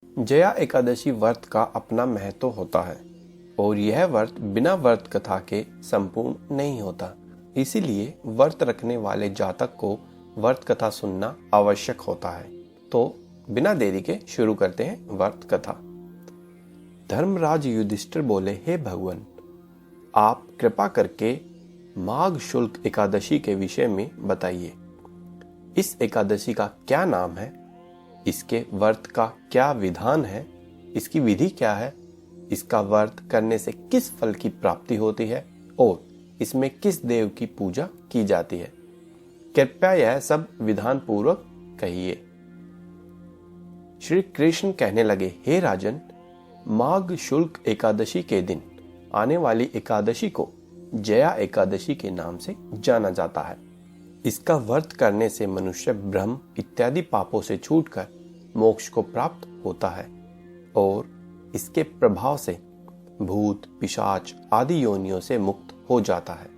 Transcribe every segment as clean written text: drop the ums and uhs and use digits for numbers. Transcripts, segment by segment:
जया एकादशी व्रत का अपना महत्व होता है और यह व्रत बिना व्रत कथा के संपूर्ण नहीं होता। इसीलिए व्रत रखने वाले जातक को व्रत कथा सुनना आवश्यक होता है। तो बिना देरी के शुरू करते हैं व्रत कथा। धर्मराज युधिष्ठिर बोले, हे भगवान, आप कृपा करके माघ शुक्ल एकादशी के विषय में बताइए। इस एकादशी का क्या नाम है, इसके व्रत का क्या विधान है, इसकी विधि क्या है, इसका व्रत करने से किस फल की प्राप्ति होती है और इसमें किस देव की पूजा की जाती है। कृपया यह सब विधान पूर्वक कहिए। श्री कृष्ण कहने लगे, हे राजन, माघ शुक्ल एकादशी के दिन आने वाली एकादशी को जया एकादशी के नाम से जाना जाता है। इसका व्रत करने से मनुष्य ब्रह्म इत्यादि पापों से छूटकर मोक्ष को प्राप्त होता है और इसके प्रभाव से भूत पिशाच आदि योनियों से मुक्त हो जाता है।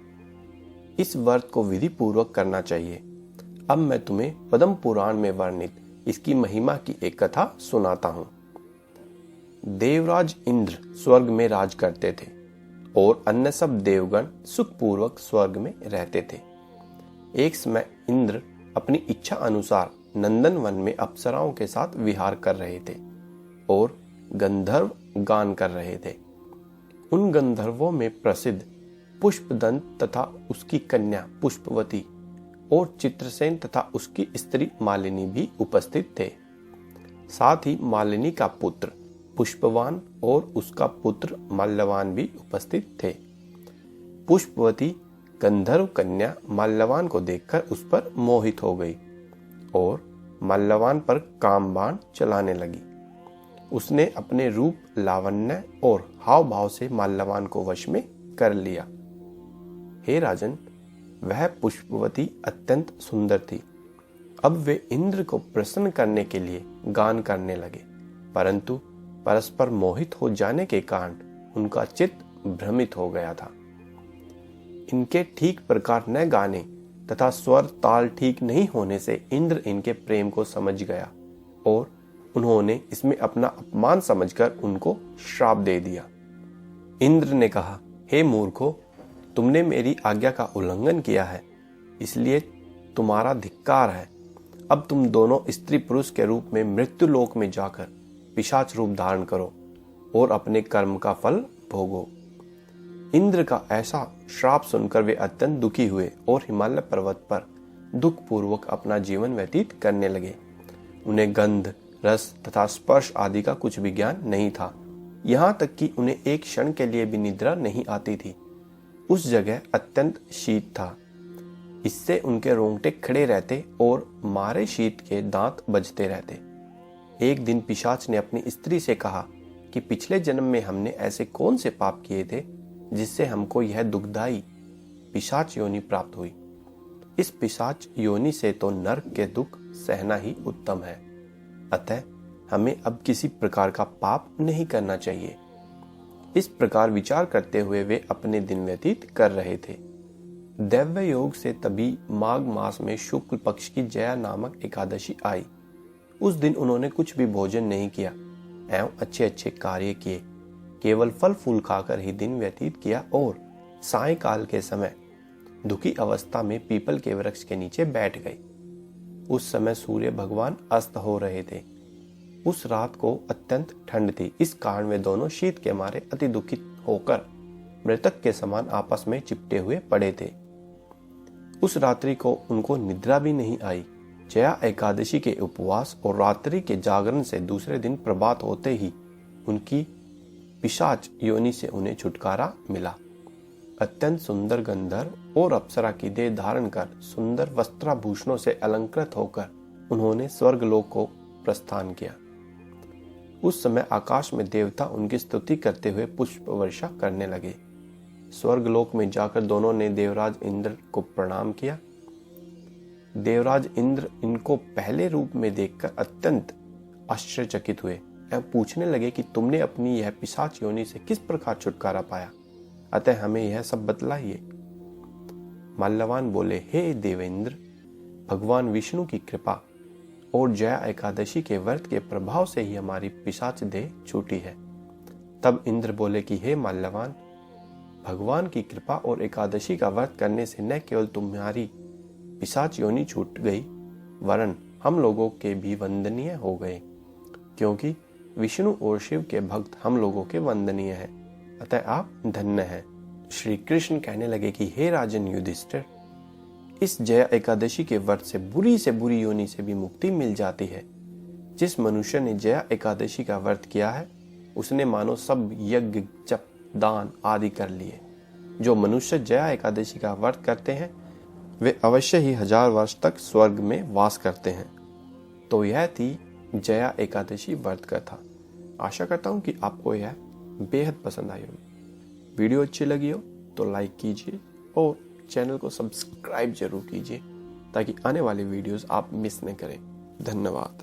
इस व्रत को विधि पूर्वक करना चाहिए। अब मैं तुम्हें पद्म पुराण में वर्णित इसकी महिमा की एक कथा सुनाता हूं। देवराज इंद्र स्वर्ग में राज करते थे और अन्य सब देवगण सुखपूर्वक स्वर्ग में रहते थे। एक समय इंद्र अपनी इच्छा अनुसार नंदन वन में अप्सराओं के साथ विहार कर रहे थे और गंधर्व गान कर रहे थे। उन गंधर्वों में प्रसिद्ध पुष्पदंत तथा उसकी कन्या पुष्पवती और चित्रसेन तथा उसकी स्त्री मालिनी भी उपस्थित थे। साथ ही मालिनी का पुत्र पुष्पवान और उसका पुत्र मल्लवान भी उपस्थित थे। पुष्पवती गंधर्व कन्या मल्लवान को देखकर उस पर मोहित हो गई और मल्लवान पर काम बाण चलाने लगी। उसने अपने रूप, लावण्य और हाव भाव से मल्लवान को वश में कर लिया। हे राजन, वह पुष्पवती अत्यंत सुंदर थी। अब वे इंद्र को प्रसन्न करने के लिए गान करने लगे, परंतु परस्पर मोहित हो जाने के कारण उनका चित्त भ्रमित हो गया था। इनके ठीक प्रकार न गाने तथा स्वर ताल ठीक नहीं होने से इंद्र इनके प्रेम को समझ गया और उन्होंने इसमें अपना अपमान समझकर उनको श्राप दे दिया। इंद्र ने कहा, हे मूर्खों, तुमने मेरी आज्ञा का उल्लंघन किया है, इसलिए तुम्हारा धिक्कार है। अब तुम दोनों स्त्री पुरुष के रूप में मृत्यु लोक में जाकर पिशाच रूप धारण करो और अपने कर्म का फल भोगो। इंद्र का ऐसा श्राप सुनकर वे अत्यंत दुखी हुए और हिमालय पर्वत पर दुख पूर्वक अपना जीवन व्यतीत करने लगे। उन्हें गंध, रस तथा स्पर्श आदि का कुछ भी ज्ञान नहीं था। यहाँ तक कि उन्हें एक क्षण के लिए भी निद्रा नहीं आती थी। उस जगह अत्यंत शीत था, इससे उनके रोंगटे खड़े रहते और मारे शीत के दांत बजते रहते। एक दिन पिशाच ने अपनी स्त्री से कहा कि पिछले जन्म में हमने ऐसे कौन से पाप किए थे जिससे हमको यह दुखदाई पिशाच योनि प्राप्त हुई। इस पिशाच योनि से तो नरक के दुख सहना ही उत्तम है, अतः हमें अब किसी प्रकार का पाप नहीं करना चाहिए। इस प्रकार विचार करते हुए वे अपने दिन व्यतीत कर रहे थे। दैव्य योग से तभी माघ मास में शुक्ल पक्ष की जया नामक एकादशी आई। उस दिन उन्होंने कुछ भी भोजन नहीं किया एवं अच्छे अच्छे कार्य किए, केवल फल फूल खाकर ही दिन व्यतीत किया और सायंकाल के समय दुखी अवस्था में पीपल के वृक्ष के नीचे बैठ गए। उस समय सूर्य भगवान अस्त हो रहे थे। उस रात को अत्यंत ठंड थी, इस कारण वे दोनों शीत के मारे अति दुखित होकर मृतक के समान आपस में चिपटे हुए पड़े थे। उस रात्रि को उनको निद्रा भी नहीं आई। जया एकादशी के उपवास और रात्रि के जागरण से दूसरे दिन प्रभात होते ही उनकी पिशाच योनि से उन्हें छुटकारा मिला। अत्यंत सुंदर गंधर्व और अप्सरा की देह धारण कर सुंदर वस्त्राभूषणों से अलंकृत होकर उन्होंने स्वर्गलोक को प्रस्थान किया। उस समय आकाश में देवता उनकी स्तुति करते हुए पुष्प वर्षा करने लगे। स्वर्गलोक में जाकर दोनों ने देवराज इंद्र को प्रणाम किया। देवराज इंद्र इनको पहले रूप में देखकर अत्यंत आश्चर्यचकित हुए एवं पूछने लगे कि तुमने अपनी यह पिशाच योनि से किस प्रकार छुटकारा पाया, अतः हमें यह सब बतलाइए। मल्लवान बोले, हे देवेंद्र, भगवान विष्णु की कृपा और जया एकादशी के व्रत के प्रभाव से ही हमारी पिशाच देह छूटी है। तब इंद्र बोले कि हे माल्यवान, भगवान की कृपा और एकादशी का व्रत करने से न केवल तुम्हारी पिशाच योनि छूट गई, वरन हम लोगों के भी वंदनीय हो गए, क्योंकि विष्णु और शिव के भक्त हम लोगों के वंदनीय हैं, अतः आप धन्य हैं। श्री कृष्ण कहने लगे कि हे राजन युधिष्ठिर, इस जया एकादशी के व्रत से बुरी योनि से भी मुक्ति मिल जाती है। जिस मनुष्य ने जया एकादशी का व्रत किया है, उसने मानो सब यज्ञ, जप, दान आदि कर लिए। जो मनुष्य जया एकादशी का व्रत करते हैं, वे अवश्य ही 1000 वर्ष तक स्वर्ग में वास करते हैं। तो यह थी जया एकादशी व्रत कथा। आशा करता हूँ कि आपको यह बेहद पसंद आई होगी। वीडियो अच्छी लगी हो तो लाइक कीजिए और चैनल को सब्सक्राइब जरूर कीजिए, ताकि आने वाली वीडियोस आप मिस न करें। धन्यवाद।